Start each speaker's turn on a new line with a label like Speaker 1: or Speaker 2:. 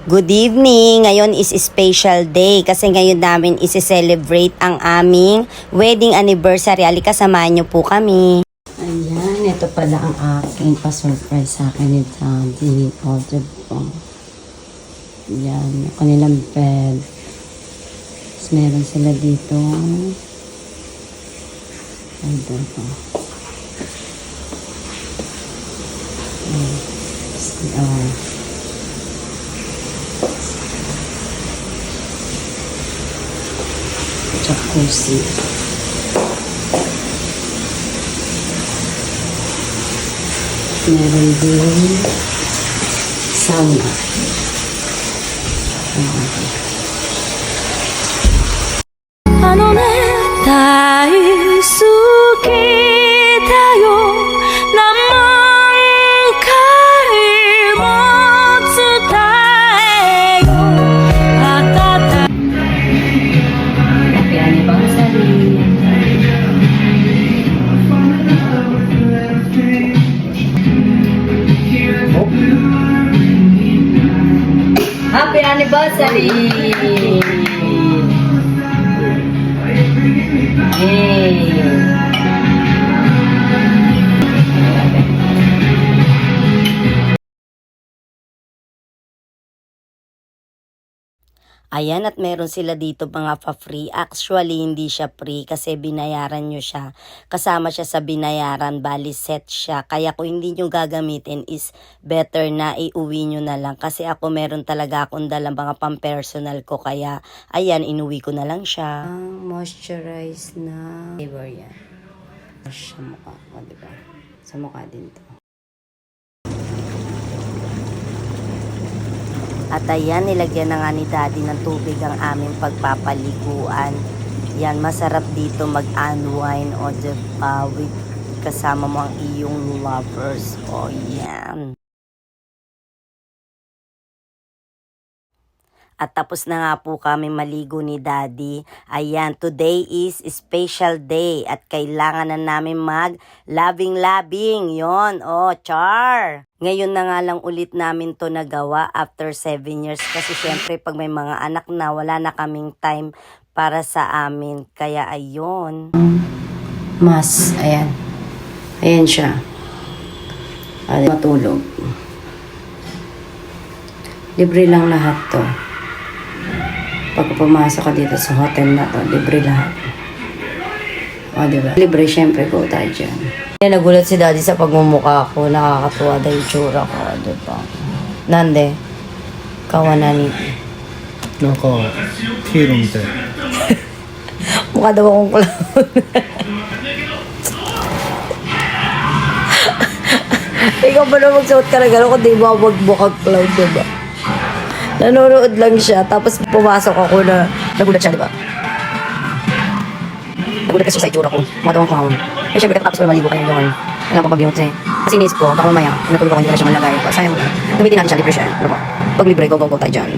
Speaker 1: Good evening! Ngayon is special day kasi ngayon namin isi-celebrate ang aming wedding anniversary. Halika, samahan niyo po kami.
Speaker 2: Ayan, ito pala ang aking pa-surprise sa akin ni Daddy. O, diba? Ayan, yung kanilang bed. Tapos meron sila dito. Ay, diba? Jacuzzi. Meron din sauna.
Speaker 3: Ano ne daisuki dayo naman kai mo tsutaeyo atata.
Speaker 2: Happy anniversary. Happy anniversary! Hey!
Speaker 1: Ayan, at meron sila dito mga pa-free. Actually, hindi siya free kasi binayaran nyo siya. Kasama siya sa binayaran, bali set siya. Kaya kung hindi nyo gagamitin is better na iuwi nyo na lang. Kasi ako meron talaga akong dalang mga pang-personal ko. Kaya, ayan, inuwi ko na lang siya.
Speaker 2: Moisturize na flavor yan. Sa mukha ko, diba? Sa mukha din to.
Speaker 1: At ayan, nilagyan na nga ni Daddy ng tubig ang aming pagpapaliguan. Yan, masarap dito mag-unwind o diba, with kasama mo ang iyong lovers. O yan. At tapos na nga po kami maligo ni Daddy. Ayan, today is special day at kailangan na namin mag-labing-labing. Yon, char! Ngayon na nga lang ulit namin to nagawa after 7 years. Kasi syempre pag may mga anak na, wala na kaming time para sa amin. Kaya ayun.
Speaker 2: Mas, ayan. Ayan siya. Matulog. Libre lang lahat to. Pag pumasok ka dito sa hotel na to, libre lahat. O, diba? Libre, syempre ko tayo dyan. Nagulat si Daddy sa pagmumukha ko. Nakakatuwa daw yung tsura ko. Diba? Nande? Kawanan.
Speaker 4: なんかヒーローみたい。
Speaker 2: Mukha daw akong clown. Ikaw ba na magsuot ka na gano'n kung di mo magbukag clown, diba? Nanonood lang siya, tapos pumasok ako na nagulat siya, diba? Nagulat kasi sa itsura ko. Mukha daw akong clown. Eh, syempre katapos ko maligo kayo yun. Wala pa pag-beauty. Kasi inisip ko, baka mamaya, natulog ako hindi na siya malagay. Sayang mo na. Gamitin natin siya, libre siya. Ano ba? Pag libre, go tayo dyan.